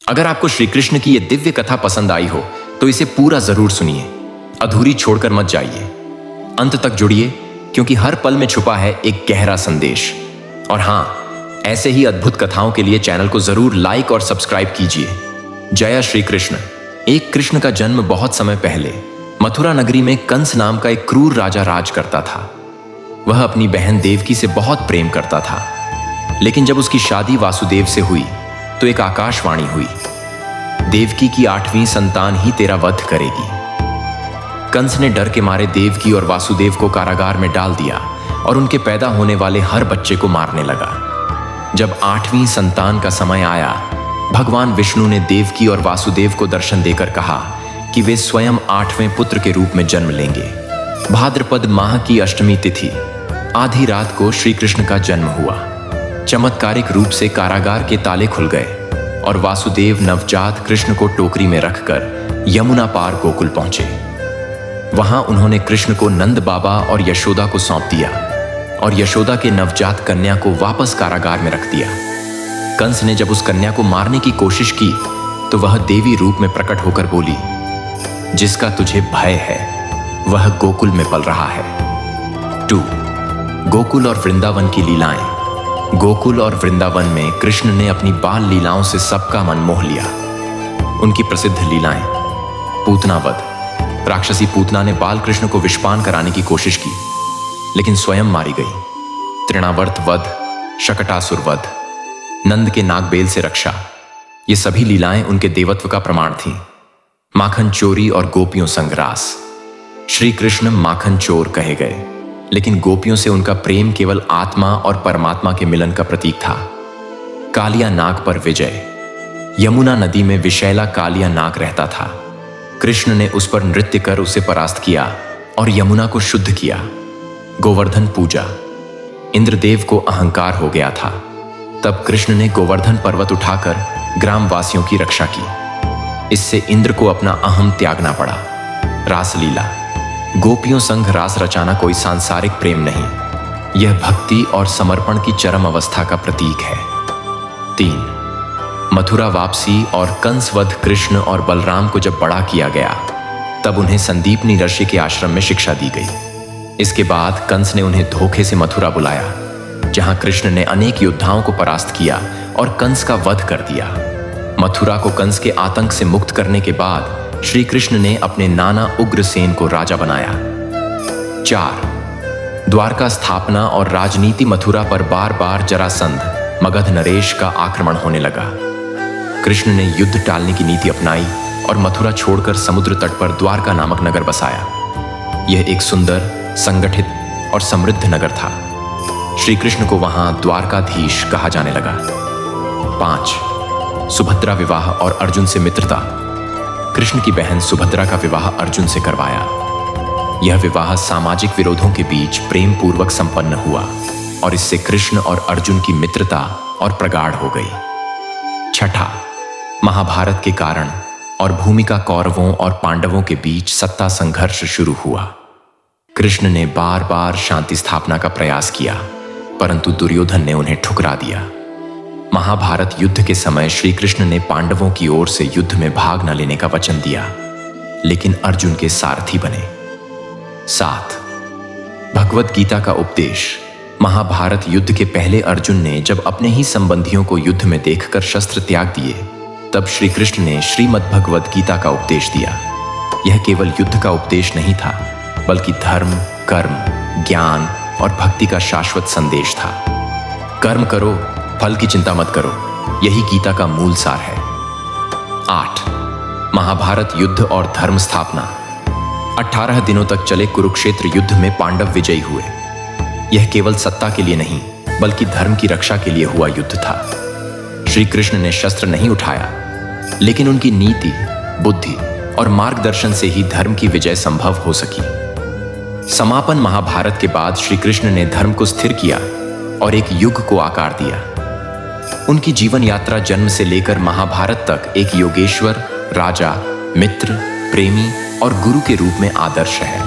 अगर आपको श्री कृष्ण की यह दिव्य कथा पसंद आई हो तो इसे पूरा जरूर सुनिए, अधूरी छोड़कर मत जाइए। अंत तक जुड़िए, क्योंकि हर पल में छुपा है एक गहरा संदेश। और हां, ऐसे ही अद्भुत कथाओं के लिए चैनल को जरूर लाइक और सब्सक्राइब कीजिए। जय श्री कृष्ण। एक कृष्ण का जन्म बहुत समय पहले मथुरा नगरी में कंस नाम का एक क्रूर राजा राज करता था। वह अपनी बहन देवकी से बहुत प्रेम करता था, लेकिन जब उसकी शादी वासुदेव से हुई तो एक आकाशवाणी हुई, देवकी की 8वीं संतान ही तेरा वध करेगी। कंस ने डर के मारे देवकी और वासुदेव को कारागार में डाल दिया और उनके पैदा होने वाले हर बच्चे को मारने लगा। जब 8वीं संतान का समय आया, भगवान विष्णु ने देवकी और वासुदेव को दर्शन देकर कहा कि वे स्वयं 8वें पुत्र के रूप में जन्म लेंगे। भाद्रपद माह की अष्टमी तिथि आधी रात को श्री कृष्ण का जन्म हुआ। चमत्कारिक रूप से कारागार के ताले खुल गए और वासुदेव नवजात कृष्ण को टोकरी में रखकर यमुना पार गोकुल पहुंचे। वहां उन्होंने कृष्ण को नंद बाबा और यशोदा को सौंप दिया और यशोदा के नवजात कन्या को वापस कारागार में रख दिया। कंस ने जब उस कन्या को मारने की कोशिश की तो वह देवी रूप में प्रकट होकर बोली, जिसका तुझे भय है वह गोकुल में पल रहा है। 2. गोकुल और वृंदावन की लीलाएं। गोकुल और वृंदावन में कृष्ण ने अपनी बाल लीलाओं से सबका मन मोह लिया। उनकी प्रसिद्ध लीलाएं: पूतनावध। राक्षसी पूतना ने बाल कृष्ण को विषपान कराने की कोशिश की, लेकिन स्वयं मारी गई। तृणावर्त वध, शकटासुर वध, नंद के नागबेल से रक्षा, ये सभी लीलाएं उनके देवत्व का प्रमाण थीं। माखन चोरी और गोपियों संग रास। श्री कृष्ण माखन चोर कहे गए, लेकिन गोपियों से उनका प्रेम केवल आत्मा और परमात्मा के मिलन का प्रतीक था। कालिया नाग पर विजय। यमुना नदी में विशैला कालिया नाग रहता था। कृष्ण ने उस पर नृत्य कर उसे परास्त किया और यमुना को शुद्ध किया। गोवर्धन पूजा। इंद्रदेव को अहंकार हो गया था, तब कृष्ण ने गोवर्धन पर्वत उठाकर ग्रामवासियों की रक्षा की। इससे इंद्र को अपना अहम त्यागना पड़ा। रासलीला। गोपियों संग रास रचाना कोई सांसारिक प्रेम नहीं, यह भक्ति और समर्पण की चरम अवस्था का प्रतीक है। 3. मथुरा वापसी और कंसवध। कृष्ण और बलराम को जब बड़ा किया गया तब उन्हें संदीपनी ऋषि के आश्रम में शिक्षा दी गई। इसके बाद कंस ने उन्हें धोखे से मथुरा बुलाया, जहां कृष्ण ने अनेक योद्धाओं को परास्त किया और कंस का वध कर दिया। मथुरा को कंस के आतंक से मुक्त करने के बाद श्री कृष्ण ने अपने नाना उग्रसेन को राजा बनाया। 4. द्वारका स्थापना और राजनीति। मथुरा पर बार बार जरासंध, मगध नरेश का आक्रमण होने लगा। कृष्ण ने युद्ध टालने की नीति अपनाई और मथुरा छोड़कर समुद्र तट पर द्वारका नामक नगर बसाया। यह एक सुंदर, संगठित और समृद्ध नगर था। श्री कृष्ण को वहां द्वारकाधीश कहा जाने लगा। 5. सुभद्रा विवाह और अर्जुन से मित्रता। कृष्ण की बहन सुभद्रा का विवाह अर्जुन से करवाया। यह विवाह सामाजिक विरोधों के बीच प्रेम पूर्वक संपन्न हुआ और इससे कृष्ण और अर्जुन की मित्रता और प्रगाढ़ हो गई। 6. महाभारत के कारण और भूमिका कौरवों और पांडवों के बीच सत्ता संघर्ष शुरू हुआ। कृष्ण ने बार बार शांति स्थापना का प्रयास किया, परंतु दुर्योधन ने उन्हें ठुकरा दिया। महाभारत युद्ध के समय श्री कृष्ण ने पांडवों की ओर से युद्ध में भाग न लेने का वचन दिया, लेकिन अर्जुन के सारथी बने। 7. भगवत गीता का उपदेश। महाभारत युद्ध के पहले अर्जुन ने जब अपने ही संबंधियों को युद्ध में देखकर शस्त्र त्याग दिए, तब श्री कृष्ण ने श्रीमद् भगवत गीता का उपदेश दिया। यह केवल युद्ध का उपदेश नहीं था, बल्कि धर्म, कर्म, ज्ञान और भक्ति का शाश्वत संदेश था। कर्म करो, फल की चिंता मत करो, यही गीता का मूल सार है। 8. महाभारत युद्ध और धर्म स्थापना। 18 दिनों तक चले कुरुक्षेत्र युद्ध में पांडव विजयी हुए। यह केवल सत्ता के लिए नहीं, बल्कि धर्म की रक्षा के लिए हुआ युद्ध था। श्री कृष्ण ने शस्त्र नहीं उठाया, लेकिन उनकी नीति, बुद्धि और मार्गदर्शन से ही धर्म की विजय संभव हो सकी। समापन महाभारत के बाद श्री कृष्ण ने धर्म को स्थिर किया और एक युग को आकार दिया। उनकी जीवन यात्रा जन्म से लेकर महाभारत तक एक योगेश्वर, राजा, मित्र, प्रेमी और गुरु के रूप में आदर्श है।